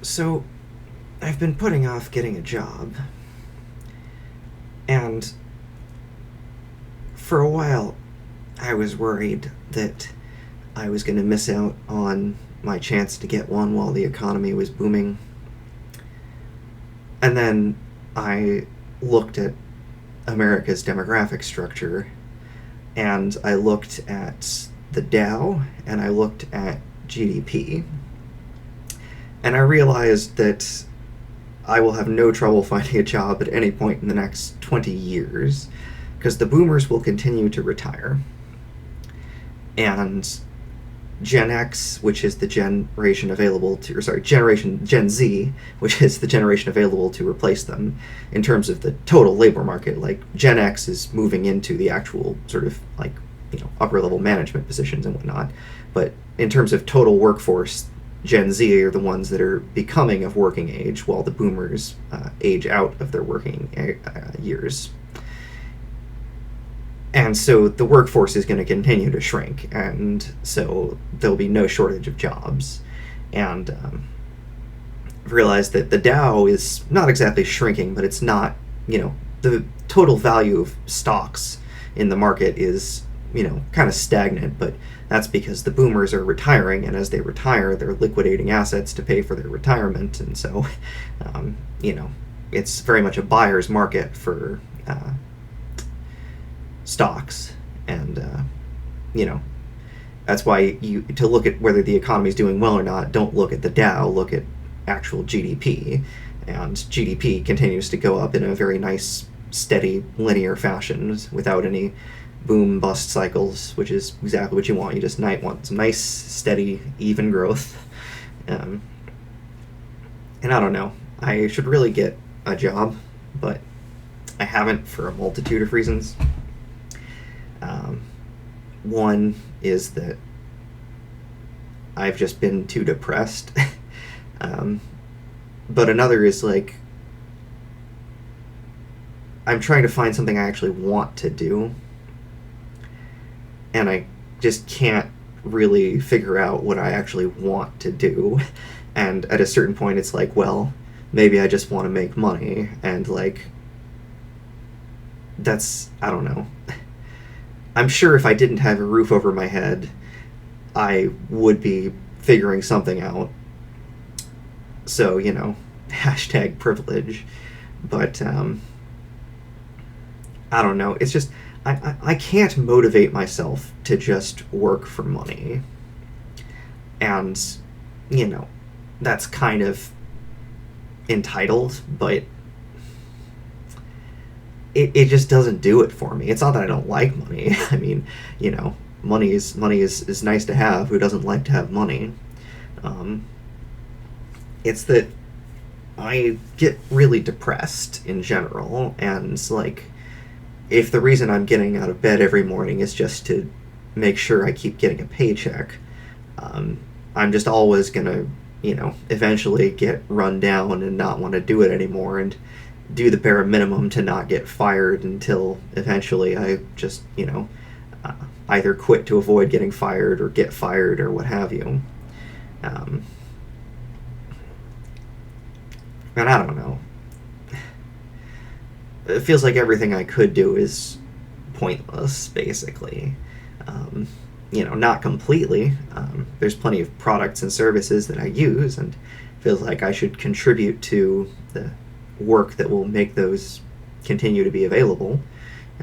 So, I've been putting off getting a job, and for a while, I was worried that I was going to miss out on my chance to get one while the economy was booming. And then I looked at America's demographic structure, and I looked at the Dow, and I looked at GDP, and I realized that I will have no trouble finding a job at any point in the next 20 years because the boomers will continue to retire. And Gen X, which is the generation available to, or sorry, generation Gen Z, which is the generation available to replace them in terms of the total labor market. Like Gen X is moving into the actual sort of like, upper level management positions and whatnot. But in terms of total workforce, Gen Z are the ones that are becoming of working age, while the boomers age out of their working years. And so the workforce is going to continue to shrink, and so there'll be no shortage of jobs. And realize that the Dow is not exactly shrinking, but it's not, the total value of stocks in the market is, kind of stagnant, but that's because the boomers are retiring, and as they retire, they're liquidating assets to pay for their retirement, and so, um, you know, it's very much a buyer's market for stocks, and that's why you to look at whether the economy is doing well or not. Don't look at the Dow. Look at actual GDP, and GDP continues to go up in a very nice, steady, linear fashion without any boom bust cycles, which is exactly what you want. You just want some nice, steady, even growth. Um, and I don't know. I should really get a job, but I haven't for a multitude of reasons. Um, One is that I've just been too depressed. um, but another is like I'm trying to find something I actually want to do, and I just can't really figure out what I actually want to do. And at a certain point, it's like, well, maybe I just want to make money, and like I don't know. I'm sure if I didn't have a roof over my head, I would be figuring something out. So, hashtag privilege. But, I don't know. It's just, I can't motivate myself to just work for money. And, that's kind of entitled, but it just doesn't do it for me. It's not that I don't like money. I mean, money is nice to have. Who doesn't like to have money? It's that I get really depressed in general, and like if the reason I'm getting out of bed every morning is just to make sure I keep getting a paycheck, I'm just always gonna, eventually get run down and not want to do it anymore, and do the bare minimum to not get fired until eventually I just, either quit to avoid getting fired or get fired or what have you. Um, and I don't know. It feels like everything I could do is pointless, basically. Not completely. There's plenty of products and services that I use, and it feels like I should contribute to the work that will make those continue to be available.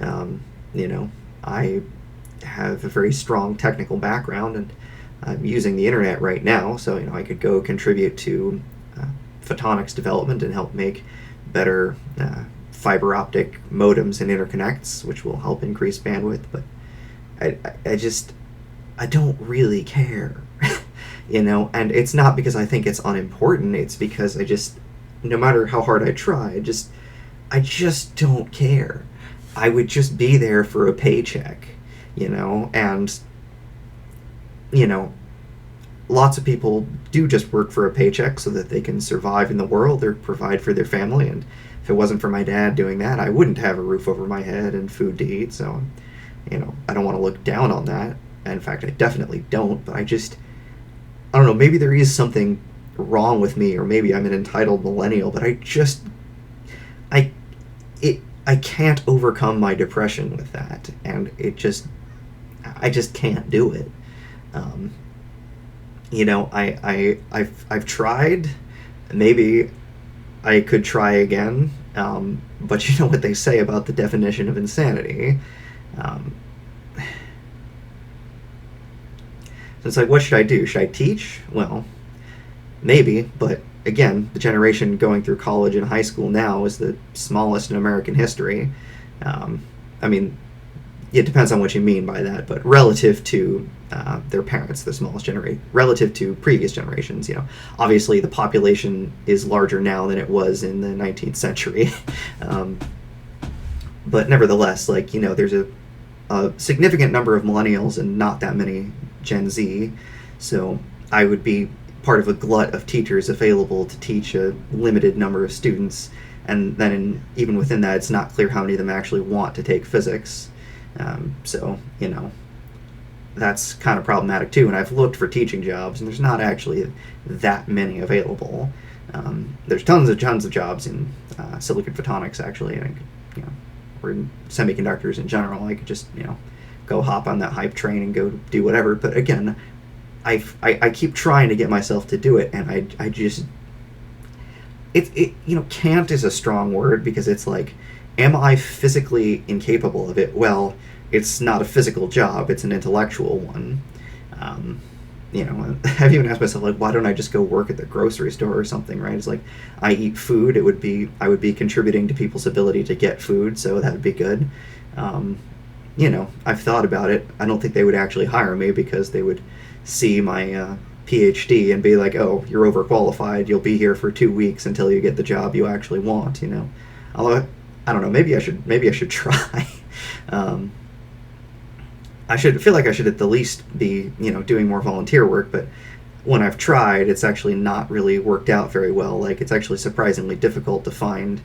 I have a very strong technical background, and I'm using the internet right now, so I could go contribute to photonics development and help make better fiber optic modems and interconnects, which will help increase bandwidth. But I don't really care, and it's not because I think it's unimportant. It's because no matter how hard I try, I just don't care. I would just be there for a paycheck, and lots of people do just work for a paycheck so that they can survive in the world or provide for their family. And if it wasn't for my dad doing that, I wouldn't have a roof over my head and food to eat. So, I don't want to look down on that. In fact, I definitely don't. But I don't know. Maybe there is something wrong with me, or maybe I'm an entitled millennial, but I I can't overcome my depression with that, and I just can't do it. Um, I've tried. Maybe I could try again. But you know what they say about the definition of insanity. Um, so it's like, what should I do? Should I teach? Well, maybe, but again, the generation going through college and high school now is the smallest in American history. Um, I mean, it depends on what you mean by that, but relative to their parents, the smallest generation, relative to previous generations, obviously the population is larger now than it was in the 19th century. um, but nevertheless, there's a significant number of millennials and not that many Gen Z, so I would be part of a glut of teachers available to teach a limited number of students, and then even within that, it's not clear how many of them actually want to take physics. So, that's kind of problematic too. And I've looked for teaching jobs, and there's not actually that many available. There's tons of jobs in silicon photonics, actually, and or in semiconductors in general. I could just, go hop on that hype train and go do whatever. But again, I keep trying to get myself to do it, and I just can't is a strong word, because it's like, am I physically incapable of it? Well, it's not a physical job, it's an intellectual one. I've even asked myself, why don't I just go work at the grocery store or something, right? It's like, I eat food, I would be contributing to people's ability to get food, so that would be good. I've thought about it. I don't think they would actually hire me, because they would see my PhD and be like, oh, you're overqualified, you'll be here for 2 weeks until you get the job you actually want, Although, I don't know, maybe I should try. I feel like I should at the least be, doing more volunteer work, but when I've tried, it's actually not really worked out very well. It's actually surprisingly difficult to find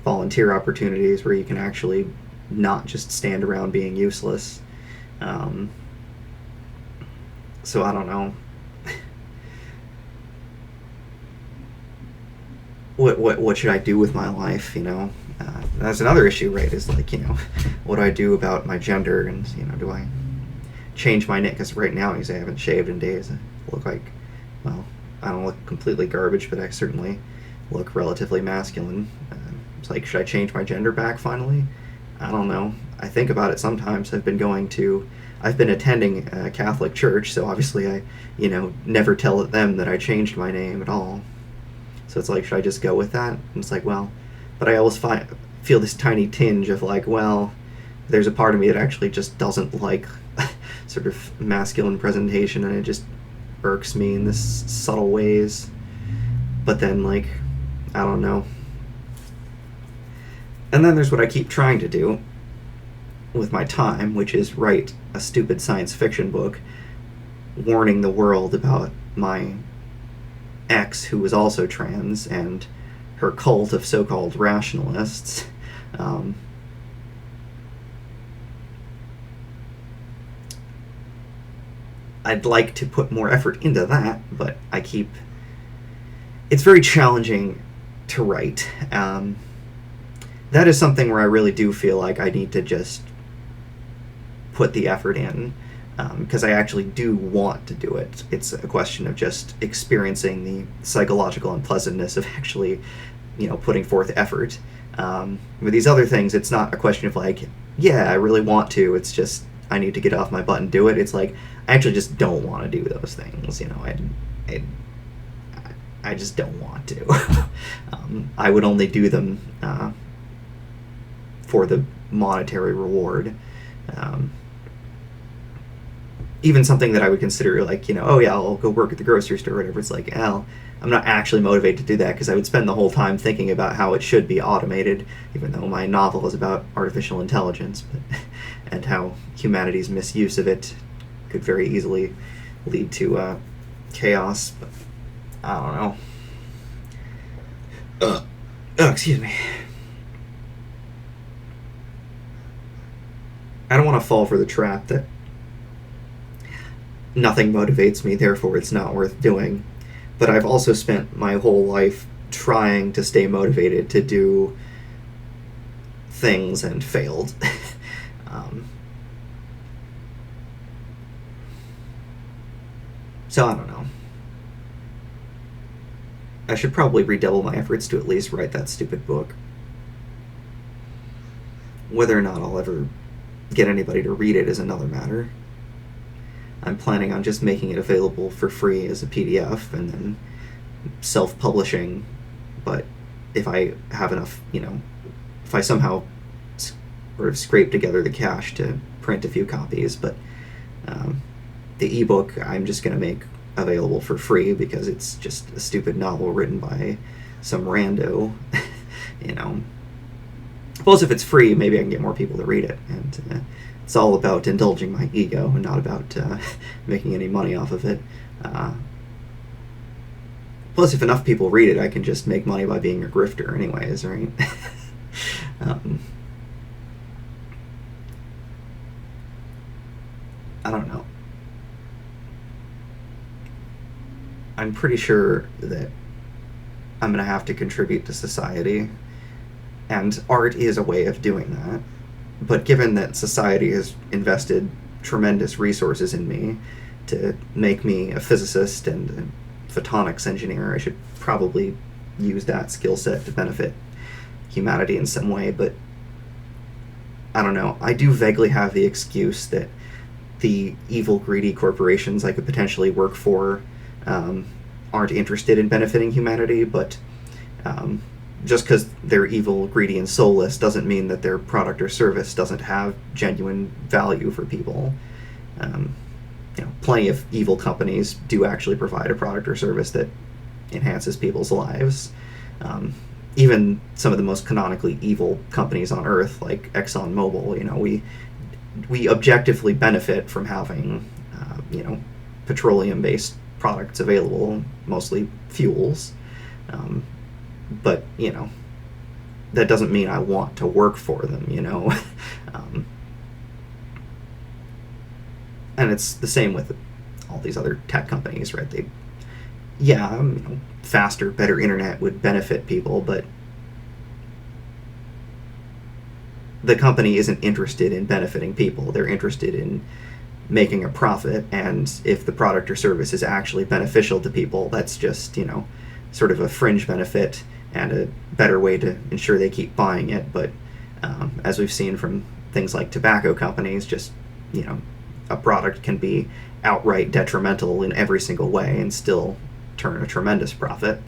volunteer opportunities where you can actually not just stand around being useless. So I don't know. What should I do with my life, That's another issue, right? Is what do I do about my gender, and do I change my name? Because right now, I haven't shaved in days. I look like, well, I don't look completely garbage, but I certainly look relatively masculine. It's like, should I change my gender back finally? I don't know. I think about it sometimes. I've been attending a Catholic church, so obviously I, never tell them that I changed my name at all. So it's like, should I just go with that? And it's like, well, but I always feel this tiny tinge of well, there's a part of me that actually just doesn't like sort of masculine presentation, and it just irks me in this subtle ways. But then, I don't know. And then there's what I keep trying to do with my time, which is write a stupid science fiction book warning the world about my ex, who was also trans, and her cult of so-called rationalists. I'd like to put more effort into that, but it's very challenging to write. That is something where I really do feel like I need to just put the effort in, because I actually do want to do it. It's a question of just experiencing the psychological unpleasantness of actually, putting forth effort. With these other things, it's not a question of I really want to. It's just, I need to get off my butt and do it. It's I actually just don't want to do those things. I just don't want to. I would only do them for the monetary reward. Even something that I would consider oh yeah, I'll go work at the grocery store or whatever. It's I'm not actually motivated to do that, because I would spend the whole time thinking about how it should be automated, even though my novel is about artificial intelligence, and how humanity's misuse of it could very easily lead to chaos. But I don't know. Oh, excuse me. I don't want to fall for the trap that nothing motivates me, therefore it's not worth doing. but I've also spent my whole life trying to stay motivated to do things and failed. um, so I don't know. I should probably redouble my efforts to at least write that stupid book. Whether or not I'll ever get anybody to read it is another matter. I'm planning on just making it available for free as a PDF and then self-publishing, but if I have enough, if I somehow sort of scrape together the cash to print a few copies, but the ebook I'm just going to make available for free because it's just a stupid novel written by some rando. Plus, if it's free, maybe I can get more people to read it, and it's all about indulging my ego and not about making any money off of it. Plus, if enough people read it, I can just make money by being a grifter anyways, right? I don't know. I'm pretty sure that I'm going to have to contribute to society, and art is a way of doing that. But given that society has invested tremendous resources in me to make me a physicist and a photonics engineer, I should probably use that skill set to benefit humanity in some way. But I don't know. I do vaguely have the excuse that the evil, greedy corporations I could potentially work for aren't interested in benefiting humanity, but just because they're evil, greedy, and soulless doesn't mean that their product or service doesn't have genuine value for people. Plenty of evil companies do actually provide a product or service that enhances people's lives. Even some of the most canonically evil companies on Earth, like ExxonMobil, we objectively benefit from having, petroleum-based products available, mostly fuels. But, that doesn't mean I want to work for them, and it's the same with all these other tech companies, right? Faster, better internet would benefit people, but the company isn't interested in benefiting people. They're interested in making a profit, and if the product or service is actually beneficial to people, that's just, sort of a fringe benefit and a better way to ensure they keep buying it. But as we've seen from things like tobacco companies, just, a product can be outright detrimental in every single way and still turn a tremendous profit.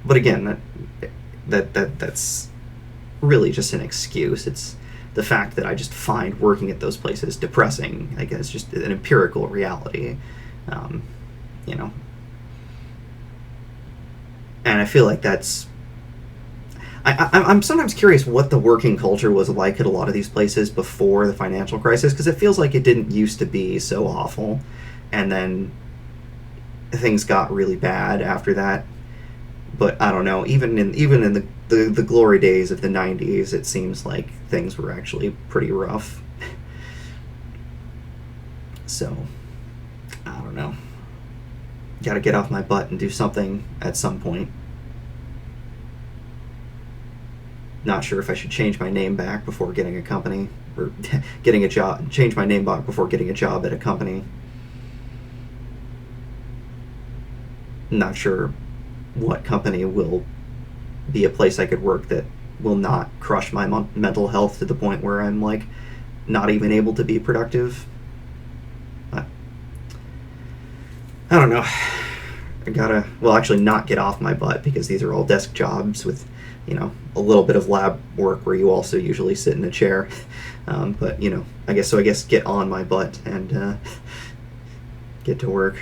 But again, that's really just an excuse. It's the fact that I just find working at those places depressing. Like, it's just an empirical reality, and I feel like that's... I'm sometimes curious what the working culture was like at a lot of these places before the financial crisis, because it feels like it didn't used to be so awful, and then things got really bad after that. But I don't know, even in the glory days of the 90s, it seems like things were actually pretty rough. So, I don't know. Gotta get off my butt and do something at some point. Not sure if I should change my name back before getting a company, or getting a job, change my name back before getting a job at a company. Not sure what company will be a place I could work that will not crush my mental health to the point where I'm, like, not even able to be productive. But I don't know. I gotta, actually not get off my butt, because these are all desk jobs with, a little bit of lab work where you also usually sit in a chair. But, I guess get on my butt and get to work.